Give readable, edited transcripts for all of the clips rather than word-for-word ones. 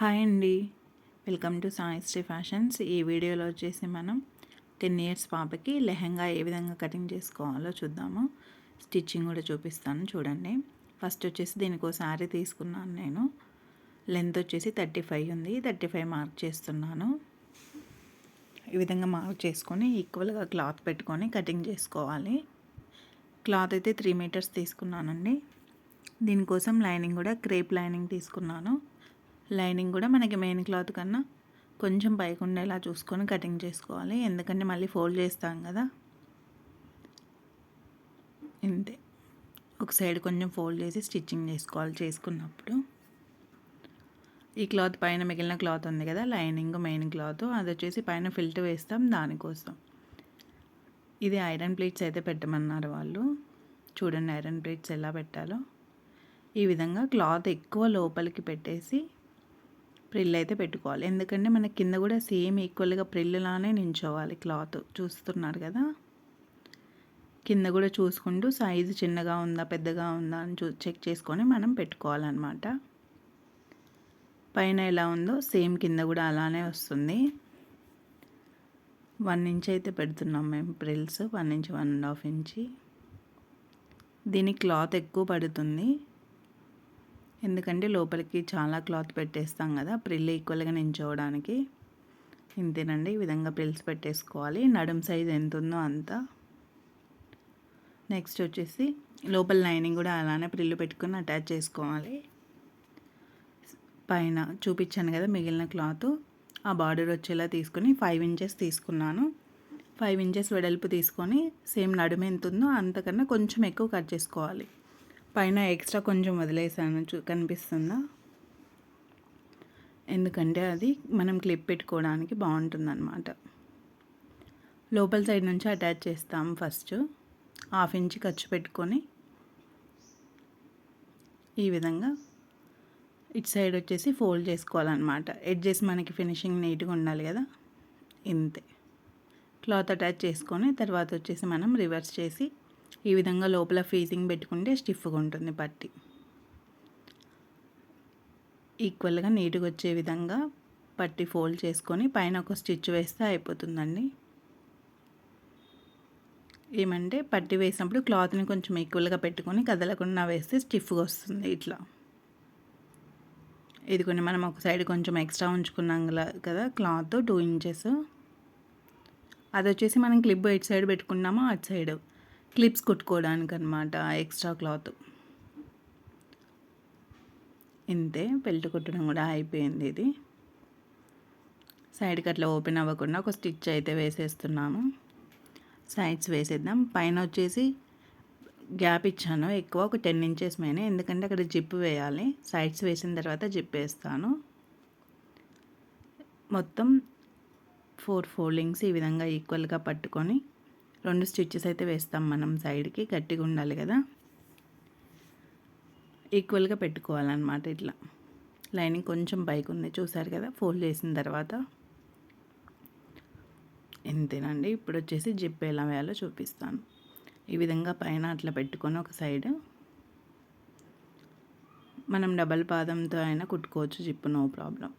Hi అండి, welcome to Saisri fashions. ఈ వీడియోలో వచ్చేసి మనం 10 ఇయర్స్ పాపకి లెహెంగా ఏ విధంగా కటింగ్ చేసుకోవాలో చూద్దాము. స్టిచ్చింగ్ కూడా చూపిస్తాను చూడండి. ఫస్ట్ వచ్చేసి దీనికి ఒక శారీ తీసుకున్నాను నేను. లెంత్ వచ్చేసి 35 ఉంది. 35 మార్క్ చేస్తున్నాను. ఈ విధంగా మార్క్ చేసుకొని ఈక్వల్గా క్లాత్ పెట్టుకొని కటింగ్ చేసుకోవాలి. క్లాత్ అయితే 3 మీటర్స్ తీసుకున్నానండి. దీనికోసం లైనింగ్ కూడా క్రేప్ లైనింగ్ తీసుకున్నాను. లైనింగ్ కూడా మనకి మెయిన్ క్లాత్ కన్నా కొంచెం పైకి ఉండేలా చూసుకొని కటింగ్ చేసుకోవాలి, ఎందుకంటే మళ్ళీ ఫోల్డ్ చేస్తాం కదా. ఇంతే, ఒక సైడ్ కొంచెం ఫోల్డ్ చేసి స్టిచ్చింగ్ చేసుకోవాలి. చేసుకున్నప్పుడు ఈ క్లాత్ పైన మిగిలిన క్లాత్ ఉంది కదా, లైనింగ్ మెయిన్ క్లాత్, అది వచ్చేసి పైన ఫిల్టర్ వేస్తాం దానికోసం. ఇది ఐరన్ ప్లేట్స్ అయితే పెట్టమన్నారు వాళ్ళు. చూడండి ఐరన్ ప్లేట్స్ ఎలా పెట్టాలో. ఈ విధంగా క్లాత్ ఎక్కువ లోపలికి పెట్టేసి ప్రిల్ అయితే పెట్టుకోవాలి, ఎందుకంటే మన కింద కూడా సేమ్ ఈక్వల్గా ప్రిల్లానే నించోవాలి. క్లాత్ చూస్తున్నారు కదా, కింద కూడా చూసుకుంటూ సైజు చిన్నగా ఉందా పెద్దగా ఉందా అని చెక్ చేసుకొని మనం పెట్టుకోవాలన్నమాట. పైన ఎలా ఉందో సేమ్ కింద కూడా అలానే వస్తుంది. 1 ఇంచ్ అయితే పెడుతున్నాం మేము ప్రిల్స్, 1 ఇంచ్ 1.5 ఇంచి. దీనికి క్లాత్ ఎక్కువ పడుతుంది, ఎందుకంటే లోపలికి చాలా క్లాత్ పెట్టేస్తాం కదా ప్రిల్ ఈక్వల్గా నించోవడానికి. ఇంతేనండి, ఈ విధంగా ప్రిల్స్ పెట్టేసుకోవాలి. నడుం సైజ్ ఎంత ఉందో అంత. నెక్స్ట్ వచ్చేసి లోపల లైనింగ్ కూడా అలానే ప్రిల్లు పెట్టుకొని అటాచ్ చేసుకోవాలి. పైన చూపించాను కదా మిగిలిన క్లాత్, ఆ బార్డర్ వచ్చేలా తీసుకొని 5 ఇంచెస్ తీసుకున్నాను. 5 ఇంచెస్ వెడల్పు తీసుకొని సేమ్ నడుము ఎంత ఉందో అంతకన్నా కొంచెం ఎక్కువ కట్ చేసుకోవాలి. పైన ఎక్స్ట్రా కొంచెం వదిలేసాను, కనిపిస్తుందా, ఎందుకంటే అది మనం క్లిప్ పెట్టుకోవడానికి బాగుంటుందన్నమాట. లోపల సైడ్ నుంచి అటాచ్ చేస్తాం. ఫస్ట్ 1/2 ఇంచ్ ఖర్చు పెట్టుకొని ఈ విధంగా ఇటు సైడ్ వచ్చేసి ఫోల్డ్ చేసుకోవాలన్నమాట. ఎడ్జెస్ మనకి ఫినిషింగ్ నీట్గా ఉండాలి కదా. ఇంతే, క్లాత్ అటాచ్ చేసుకొని తర్వాత వచ్చేసి మనం రివర్స్ చేసి ఈ విధంగా లోపల ఫీజింగ్ పెట్టుకుంటే స్టిఫ్గా ఉంటుంది పట్టి. ఈక్వల్గా నీట్గా వచ్చే విధంగా పట్టి ఫోల్డ్ చేసుకొని పైన ఒక స్టిచ్ వేస్తే అయిపోతుందండి. ఏమంటే పట్టి వేసినప్పుడు క్లాత్ని కొంచెం ఈక్వల్గా పెట్టుకొని కదలకుండా వేస్తే స్టిఫ్గా వస్తుంది ఇట్లా. ఇది కొన్ని మనం ఒక సైడ్ కొంచెం ఎక్స్ట్రా ఉంచుకున్నాం కదా క్లాత్ 2 ఇంచెస్, అది వచ్చేసి మనం క్లిప్ ఇటు సైడ్ పెట్టుకున్నామో అటు సైడ్ క్లిప్స్ కుట్టుకోవడానికి అనమాట ఎక్స్ట్రా క్లాత్. ఇంతే, బెల్ట్ కుట్టడం కూడా అయిపోయింది. ఇది సైడ్కి అట్లా ఓపెన్ అవ్వకుండా ఒక స్టిచ్ అయితే వేసేస్తున్నాము. సైడ్స్ వేసేద్దాం. పైన వచ్చేసి గ్యాప్ ఇచ్చాను ఎక్కువ, ఒక 10 ఇంచెస్ మీద, ఎందుకంటే అక్కడ జిప్ వేయాలి. సైడ్స్ వేసిన తర్వాత జిప్ వేస్తాను. మొత్తం 4 ఫోల్డింగ్స్ ఈ విధంగా ఈక్వల్గా పట్టుకొని 2 స్టిచ్చెస్ అయితే వేస్తాం మనం. సైడ్కి గట్టిగా ఉండాలి కదా, ఈక్వల్గా పెట్టుకోవాలన్నమాట. ఇట్లా లైనింగ్ కొంచెం పైకి ఉంది చూసారు కదా ఫోల్డ్ చేసిన తర్వాత. ఇంతేనండి. ఇప్పుడు వచ్చేసి జిప్ ఎలా వేయాలో చూపిస్తాను. ఈ విధంగా పైన అట్లా పెట్టుకొని ఒక సైడ్ మనం డబల్ పాదంతో అయినా కుట్టుకోవచ్చు జిప్, నో ప్రాబ్లం.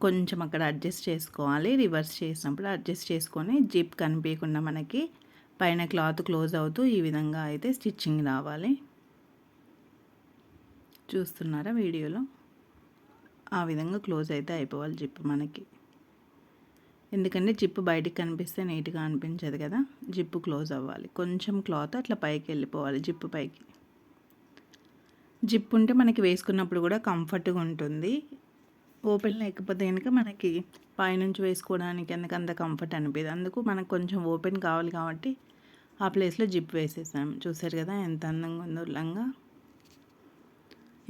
కొంచెం అక్కడ అడ్జస్ట్ చేసుకోవాలి, రివర్స్ చేసినప్పుడు అడ్జస్ట్ చేసుకొని జిప్ కనిపించకుండా మనకి పైన క్లాత్ క్లోజ్ అవుతూ ఈ విధంగా అయితే స్టిచ్చింగ్ రావాలి. చూస్తున్నారా వీడియోలో, ఆ విధంగా క్లోజ్ అయితే అయిపోవాలి జిప్ మనకి. ఎందుకంటే జిప్ బయటికి కనిపిస్తే నీట్గా అనిపించదు కదా, జిప్ క్లోజ్ అవ్వాలి. కొంచెం క్లాత్ అట్లా పైకి వెళ్ళిపోవాలి జిప్ పైకి. జిప్ ఉంటే మనకి వేసుకున్నప్పుడు కూడా కంఫర్ట్గా ఉంటుంది. ఓపెన్ లేకపోతే కనుక మనకి పైనుంచి వేసుకోవడానికి ఎందుకు అంత కంఫర్ట్ అనిపించదు. అందుకు మనకు కొంచెం ఓపెన్ కావాలి కాబట్టి ఆ ప్లేస్లో జిప్ వేసేసాం. చూసారు కదా ఎంత అందంగా ఉందో లంగా.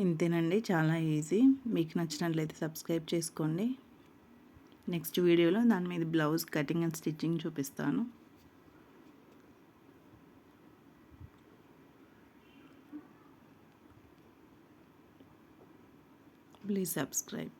ఇంతేనండి, చాలా ఈజీ. మీకు నచ్చినట్లయితే సబ్స్క్రైబ్ చేసుకోండి. నెక్స్ట్ వీడియోలో దాని మీద బ్లౌజ్ కటింగ్ అండ్ స్టిచ్చింగ్ చూపిస్తాను. Please subscribe.